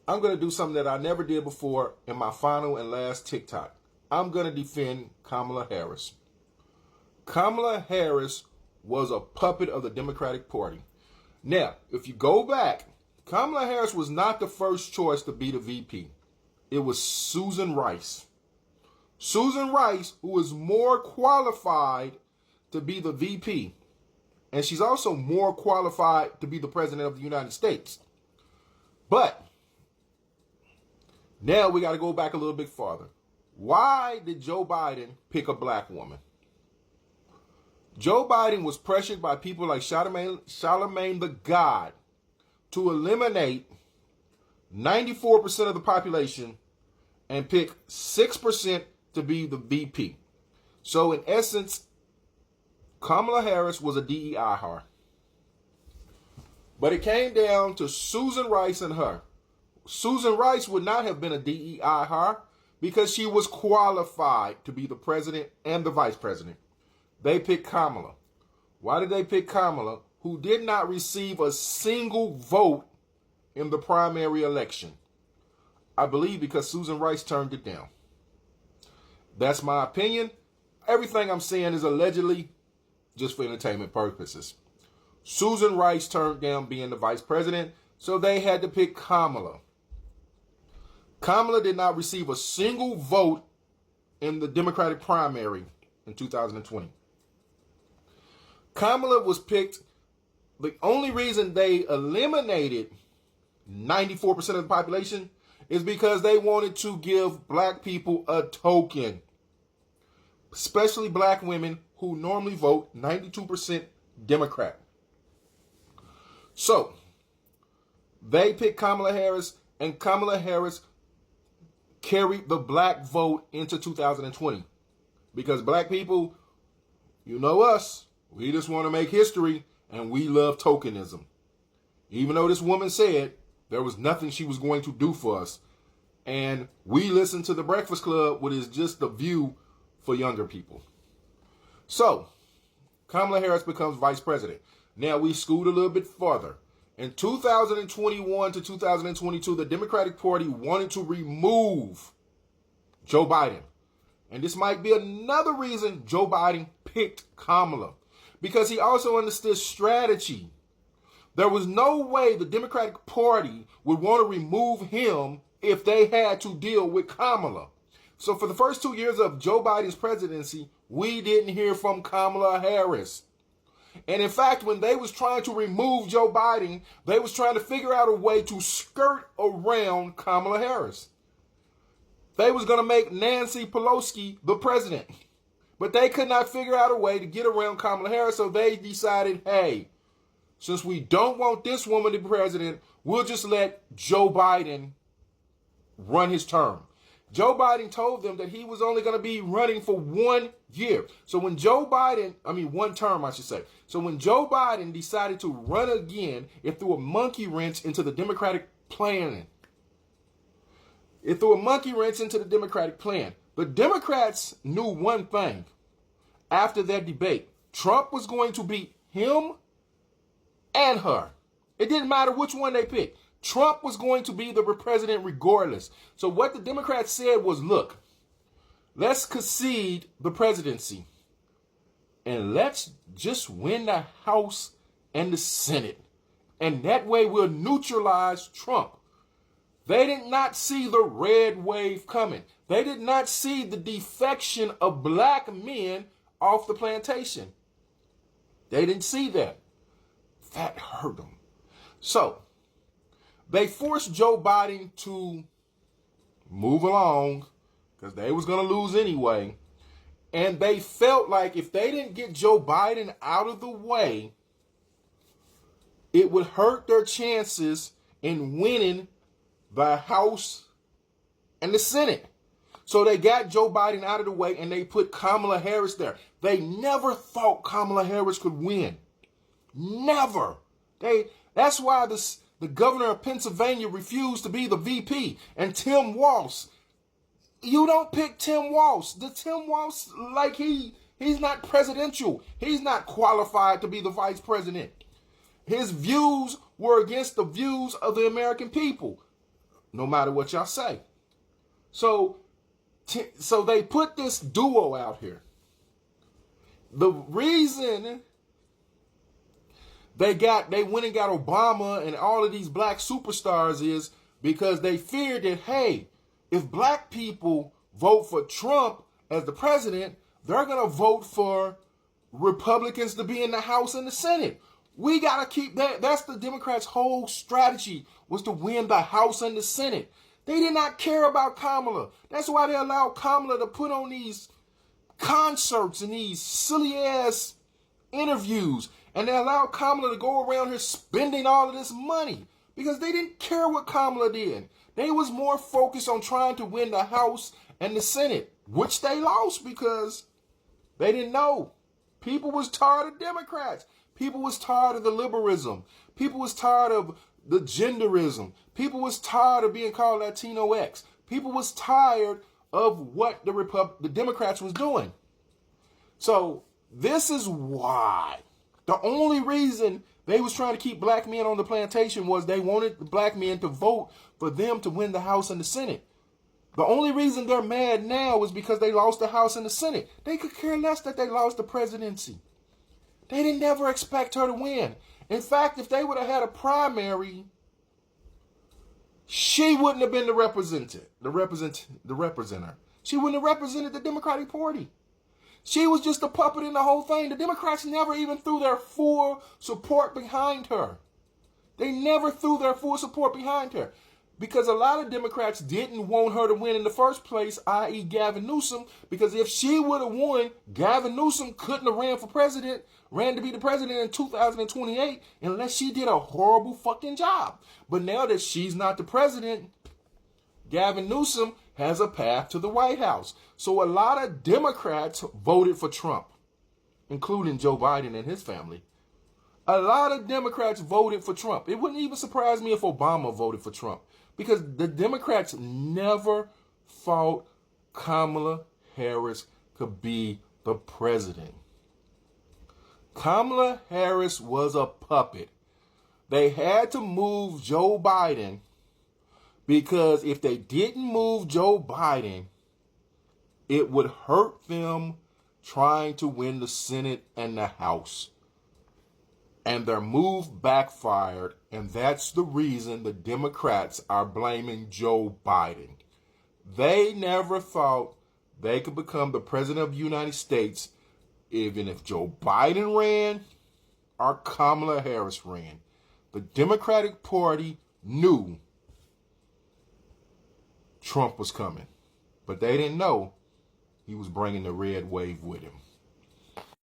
I'm going to do something that I never did before in my final and last TikTok. I'm going to defend Kamala Harris. Kamala Harris was a puppet of the Democratic Party. Now, if you go back, Kamala Harris was not the first choice to be the VP. It was Susan Rice. Susan Rice, who is more qualified to be the VP. And she's also more qualified to be the President of the United States. But now we got to go back a little bit farther. Why did Joe Biden pick a black woman? Joe Biden was pressured by people like Charlemagne the God to eliminate 94% of the population and pick 6% to be the VP. So in essence, Kamala Harris was a DEI hire. But it came down to Susan Rice and her. Susan Rice would not have been a DEI hire because she was qualified to be the president and the vice president. They picked Kamala. Why did they pick Kamala, who did not receive a single vote in the primary election? I believe because Susan Rice turned it down. That's my opinion. Everything I'm saying is allegedly just for entertainment purposes. Susan Rice turned down being the vice president, so they had to pick Kamala. Kamala did not receive a single vote in the Democratic primary in 2020. Kamala was picked. The only reason they eliminated 94% of the population is because they wanted to give black people a token, especially black women who normally vote 92% Democrat. So they picked Kamala Harris, and Kamala Harris carried the black vote into 2020 because black people, you know us, we just want to make history and we love tokenism. Even though this woman said there was nothing she was going to do for us, and we listen to the Breakfast Club, which is just the view for younger people. So Kamala Harris becomes vice president. Now we scoot a little bit further. In 2021 to 2022, the Democratic Party wanted to remove Joe Biden. And this might be another reason Joe Biden picked Kamala, because he also understood strategy. There was no way the Democratic Party would want to remove him if they had to deal with Kamala. So for the first 2 years of Joe Biden's presidency, we didn't hear from Kamala Harris. And in fact, when they was trying to remove Joe Biden, they was trying to figure out a way to skirt around Kamala Harris. They was going to make Nancy Pelosi the president. But they could not figure out a way to get around Kamala Harris, so they decided, hey, since we don't want this woman to be president, we'll just let Joe Biden run his term. Joe Biden told them that he was only going to be running for 1 year. So when one term, I should say. So when Joe Biden decided to run again, it threw a monkey wrench into the Democratic plan. It threw a monkey wrench into the Democratic plan. The Democrats knew one thing after that debate. Trump was going to beat him and her. It didn't matter which one they picked. Trump was going to be the president regardless. So what the Democrats said was, look, let's concede the presidency and let's just win the House and the Senate. And that way we'll neutralize Trump. They did not see the red wave coming. They did not see the defection of black men off the plantation. They didn't see that. That hurt them. So they forced Joe Biden to move along because they was going to lose anyway. And they felt like if they didn't get Joe Biden out of the way, it would hurt their chances in winning the House and the Senate. So they got Joe Biden out of the way and they put Kamala Harris there. They never thought Kamala Harris could win. Never. That's why the governor of Pennsylvania refused to be the VP. And Tim Walz, you don't pick Tim Walz. The Tim Walz, like he's not presidential. He's not qualified to be the vice president. His views were against the views of the American people. no matter what y'all say. So they put this duo out here. The reason they went and got Obama and all of these black superstars is because they feared that, hey, if black people vote for Trump as the president, they're going to vote for Republicans to be in the House and the Senate. We got to keep that. That's the Democrats' whole strategy, was to win the House and the Senate. They did not care about Kamala. That's why they allowed Kamala to put on these concerts and these silly ass interviews. And they allowed Kamala to go around here spending all of this money because they didn't care what Kamala did. They was more focused on trying to win the House and the Senate, which they lost because they didn't know. People was tired of Democrats. People was tired of the liberalism. People was tired of the genderism. People was tired of being called Latino X. People was tired of what the Democrats was doing. So this is why. The only reason they was trying to keep black men on the plantation was they wanted the black men to vote for them to win the House and the Senate. The only reason they're mad now is because they lost the House and the Senate. They could care less that they lost the presidency. They didn't never expect her to win. In fact, if they would have had a primary, she wouldn't have been the representative. She wouldn't have represented the Democratic Party. She was just a puppet in the whole thing. The Democrats never even threw their full support behind her. They never threw their full support behind her. Because a lot of Democrats didn't want her to win in the first place, i.e. Gavin Newsom, because if she would have won, Gavin Newsom couldn't have ran to be the president in 2028 unless she did a horrible fucking job. But now that she's not the president, Gavin Newsom has a path to the White House. So a lot of Democrats voted for Trump, including Joe Biden and his family. A lot of Democrats voted for Trump. It wouldn't even surprise me if Obama voted for Trump, because the Democrats never thought Kamala Harris could be the president. Kamala Harris was a puppet. They had to move Joe Biden because if they didn't move Joe Biden, it would hurt them trying to win the Senate and the House. And their move backfired, and that's the reason the Democrats are blaming Joe Biden. They never thought they could become the president of the United States even if Joe Biden ran or Kamala Harris ran. The Democratic Party knew Trump was coming, but they didn't know he was bringing the red wave with him.